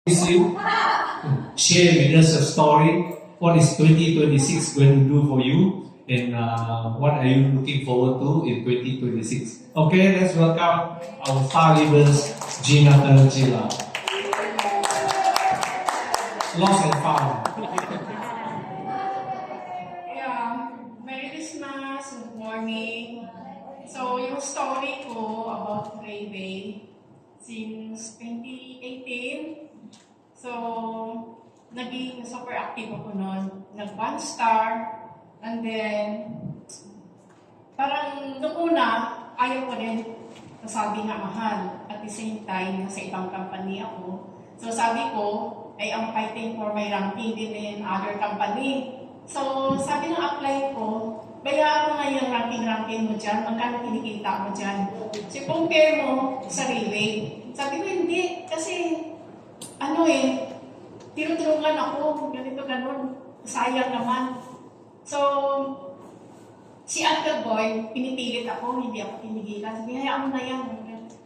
You share with us a story. What is 2026 going to do for you, and what are you looking forward to in 2026? Okay, let's welcome our star leaders, Gina Tarantila. Lost and found. Yeah, Merry Christmas, good morning. So, yung story ko about Rayway, since 2018, so, naging super active ako noon. Nag-1 star, and then, parang nung una, ayaw ko rin. Sabi nga mahal. At the same time, nasa ibang company ako. So, sabi ko, I am fighting for my ranking din in other company. So, sabi ng apply ko, bayaran mo nga yung ranking-ranking mo dyan, magkano kinikita mo dyan. So, compare mo sa Rayway. Sabi ko, hindi. Kasi, tinutulungan ako, ganito, ganon. Sayang naman. So, si Uncle Boy, pinipilit ako, hindi ako pinigilan. Sabi, hayaan mo na yan.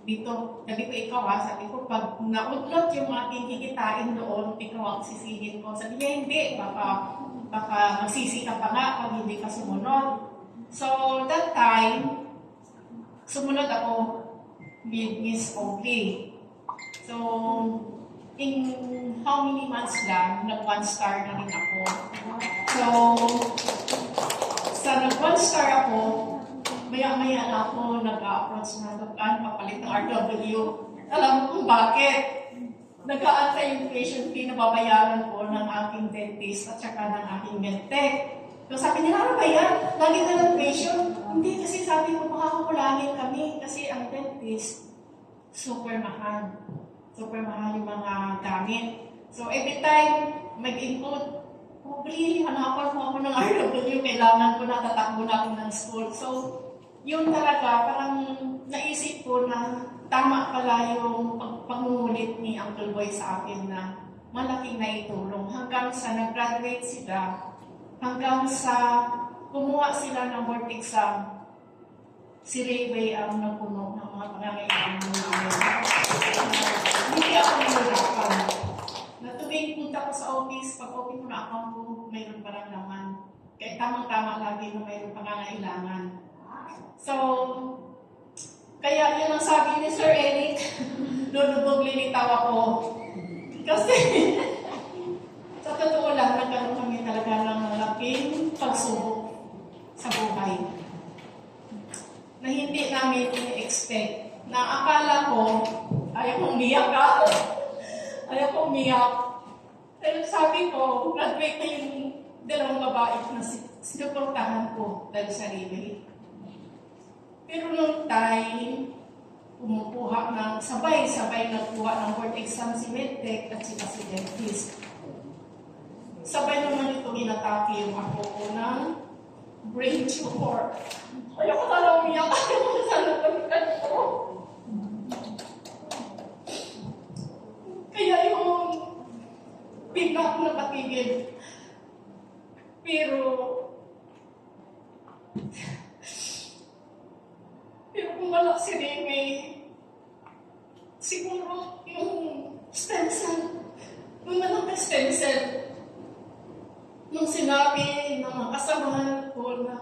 Dito, sabi ko, ikaw ha, sabi ko, pag naudlot yung ating hikitain doon, ikaw ang sisihin ko. Sabi niya, hindi, baka magsisi ka pa nga pag hindi ka sumunod. So, that time, sumunod ako with Miss Oakley. So, in how many months lang, nag-1 star na rin ako. So, sa nag-1 star ako, maya-maya na ako nag-approach na doon, papalit ng RW. Alam mo kung bakit? Nag-aantay yung patient fee na babayaran ko ng aking dentist at saka ng aking medtech. So sabi niya, ano ba yan? Lagi na lang patient. Hindi, kasi sabi ko, makakakulangin kami kasi ang dentist, super mahal. Super mahal yung mga gamit. So every time mag-input, please, hanapan mo ako ng RW, kailangan ko na, tatakbo na ako ng school. So, yun talaga, parang naisip ko na tama pala yung pagmungulit ni Uncle Boy sa akin na malaking naitulong hanggang sa nag-graduate sila, hanggang sa kumuha sila ng board exam. Si Rayway ang napuno ng mga pangangailangan namin. Hindi ako nahirapan. Na tuwing punta ko sa office, pag open ko na account ko, mayroon parang naman. Kaya tamang-tama lagi na mayroon pangangailangan. So, kaya yun ang sabi ni Sir Eric, lulubog lilitaw ako. Kasi, sa totoo lang, nagkaroon kami talaga ng malaking pagsubok sa buhay. Na hindi namin in-expect. Na akala ko, ayaw kong umiyak ka. Ayaw kong umiyak. Pero sabi ko, graduate na yung dalawang babae na sinuportahan ko dahil sa Rayway. Pero nung time, kumukuha ng sabay-sabay nagkuha ng board exam si Medtech at si dentist. Sabay naman ito inatake yung ako ko ng brain tumor. Ayoko na lang umiyak. Ayoko na sana pagkat ko. Kaya yung bigla ako napatigil. Pero kung wala si Rayway, siguro yung stem cell, yung manang stem cell, nung sinabi ng mga kasamahan ko na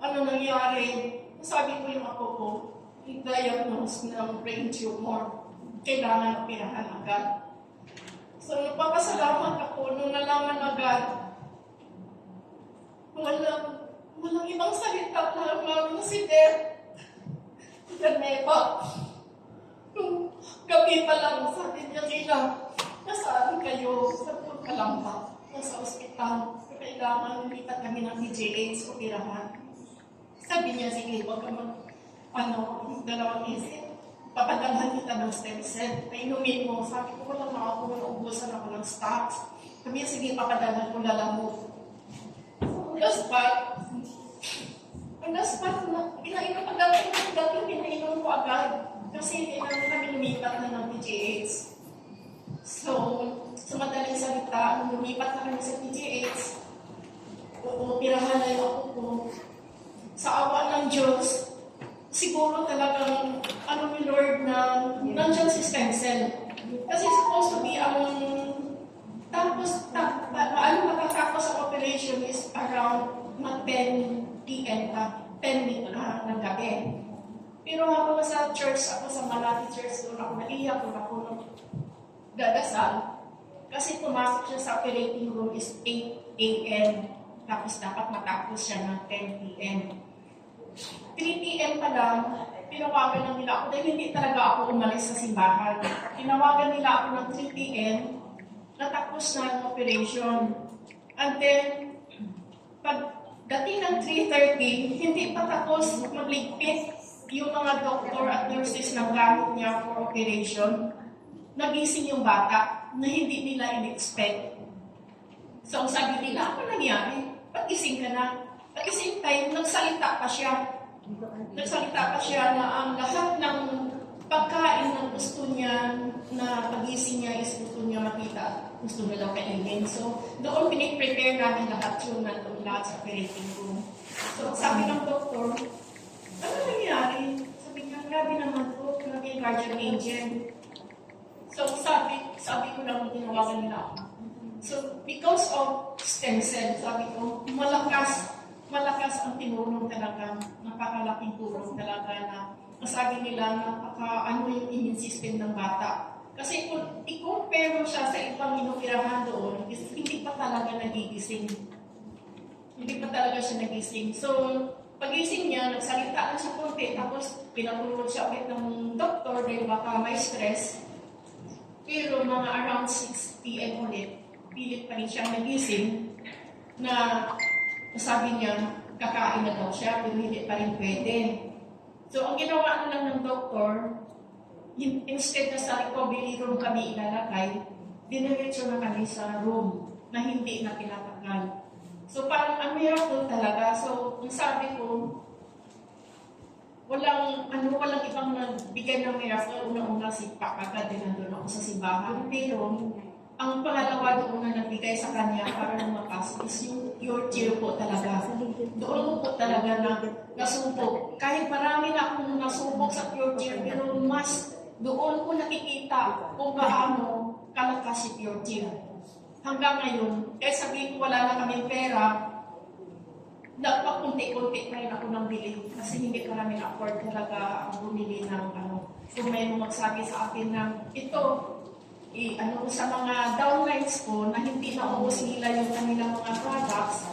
ano nangyari, sabi ko yung ako ko, i-diagnose ng brain tumor, kailangan operahan agad. So, nagpapasalamat ako nung nalaman agad, walang ibang salita na si Deb. Ganeba. Nung gabi pa lang, sabi niya, Gina, nasaan kayo? Sabi ko, Kalamba. Nasa ospital. Kailangan lipat kami ng DJH o tirahan. Sabi niya, sige, huwag ka dalawang isip. Papadalhan kita ng stem cell. Painumin mo. Sabi ko, wala na ako, naubusan ako ng stocks. Sabi niya, sige, papadalhan ko lalamog. Last part na, pinainom ko agad. Kasi kailangan kami lumipat na ng PGH. So, sa madaling salita, nung lumipat na kami sa PGH, pirahan na yung ako ko. Sa awa ng Diyos, siguro talagang, ni Lord na, nandiyan si stem cell. Kasi supposed to be ang p.m. pa, 10 ng gabi. Pero habang sa church ako, sa Malati Church, doon ako naiyak, doon ako dadasal. Kasi pumasok siya sa operating room is 8 a.m. Tapos dapat matapos siya ng 10 p.m. 3 p.m. pa lang, tinawagan lang nila ako dahil hindi talaga ako umalis sa simbahan. Tinawagan nila ako ng 3 p.m. Natapos na ang operation. And then, pagdating ng 3:30, hindi pa tapos magligpit yung mga doktor at nurses ng gamit niya for operation. Nagising yung bata na hindi nila in-expect. So, ang sabi nila, ano nangyari? Pag-gising ka na. At the same time, nagsalita pa siya. Nagsalita pa siya na ang lahat ng pagkain na gusto niya, na pagising niya is gusto niya makita. Gusto niya daw kainin. So, doon piniprepare namin lahat yun nandun lahat sa operating room. So, sabi ng doktor, ano nangyari? Sabi niya, grabe naman po, naging guardian angel. So, sabi ko lang, tinawagan nila ako. So, because of stem cell, sabi ko, malakas ang tinulong talaga, napakalaking tulong talaga na masabi nila ano yung immune system ng bata. Kasi kung i-compare mo siya sa ibang inoperahan doon, hindi pa talaga nagigising. Hindi pa talaga siya nagising. So, pagising niya, nagsalita na siya konti, tapos pinatulog siya ulit ng doktor dahil baka may stress. Pero mga around 6 p.m. ulit, pilit pa rin siya nagising na sabi niya, kakain na daw siya, pero hindi pa rin pwede. So, ang ginawa na lang ng doktor, instead na sa recovery room kami ilalagay, diniretso na kami sa room na hindi na tinatagal. So, parang ang miracle talaga. So, ang sabi ko, walang ibang nagbigay ng miracle. Una-una si Pakagad din nandun ako sa simbahan. Pero, ang pangalawa doon na nagbigay sa kanya para lumakas is yung pure tear po talaga. Doon ko po talaga nasubok. Kahit marami na akong nasubok sa pure tear, pero mas doon ko nakikita kung paano kalakas si pure tear. Hanggang ngayon, kahit sabihin ko wala na kaming pera, nagpakunti-kunti pa rin ako ng bili kasi hindi ko namin afford talaga ang bumili ng Kung may magsabi sa akin ng ito, sa mga downlines ko na hindi naubos nila yung kanilang mga products,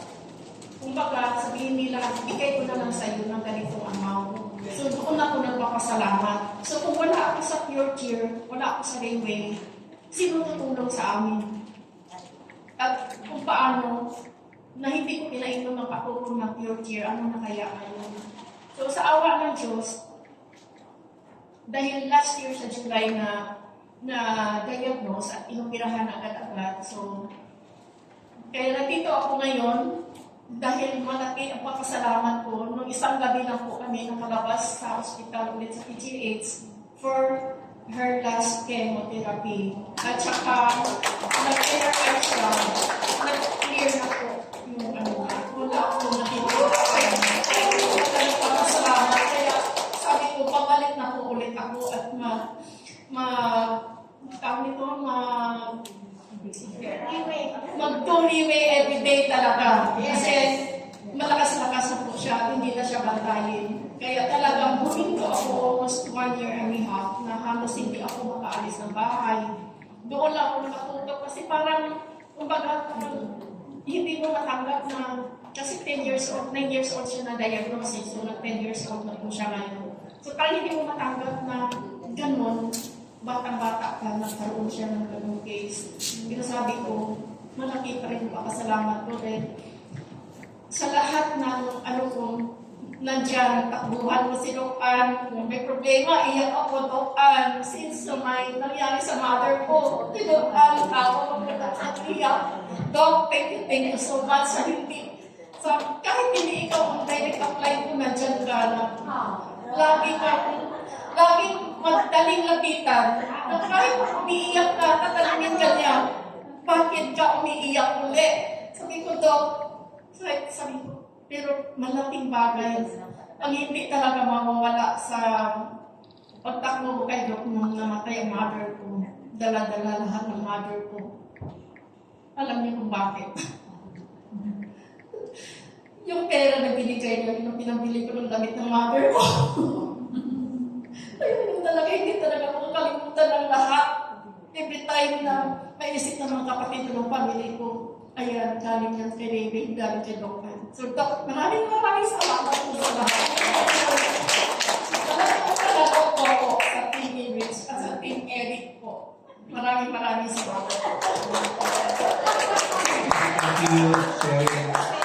kumbaga sabihin nila, bigay ko na lang sa iyo ng ganitong amount. So doon ako nagpapasalamat. So kung wala ako sa Pure Cheer, wala ako sa Railway, sino tutulong sa amin? At kung paano, na hindi ko pinainom ng patulong ng Pure Cheer, ano na kaya ngayon? So sa awa ng Diyos, dahil last year sa July na diagnose at inoperahan agad-agad. So, kaya nandito ako ngayon dahil malaki ang papasalamat ko. Nung isang gabi lang po kami nakalabas sa hospital ulit sa PGH for her last chemotherapy. At saka, nag-MRI siya, nag-clear na po yung wala ako nakikita. Papasalamat. Kaya sabi ko, pabalik na po ulit ako at mag-2-way everyday talaga. Kasi malakas-lakas na po siya, hindi na siya bantayin. Kaya talagang huminto ako almost 1 year and a half na halos hindi ako makaalis ng bahay. Doon lang ako nakatutok kasi parang, kumbaga, hindi mo matanggap na, kasi 9 years old siya na diagnosis, so 10 years old na po siya ngayon. So parang hindi mo matanggap na ganun, batang-bata ka, nagkaroon siya ng ganung case. Pero sabi ko, malaki pa rin papasalamat ko dahil sa lahat ng nandyan, takbuhan mo si Dokan, kung may problema, iyak ako, Dokan. Since may nangyari sa mother ko, Dokan, ako sa iyak. Dok, thank you so much. So, kahit hindi ikaw ang direct apply ko, nandyan ka na. Laging madaling lapitan na kahit umiiyak ka, tatanungin ka niya, bakit ka umiiyak ulit? Sabi ko, Dok, sabi ko, pero malaking bagay ang hindi talaga mawawala sa pagtakbo ko kay Dok nung namatay ang mother ko. Dala-dala lahat ng mother ko. Alam niyo kung bakit. yung pera na binigay niya, yung pinambili ko ng damit ng mother ko. Ayun yung talaga, hindi talaga ako kakalimutan ng lahat. Every time na maisip ng mga kapatid ng pamilya ko, ayan, galing yan kay David, galing kay Dr. So, Doc, maraming salamat po sa lahat. Salamat po talaga po sa Team Rich at sa Team Eric po. Maraming salamat. Thank you, sharing.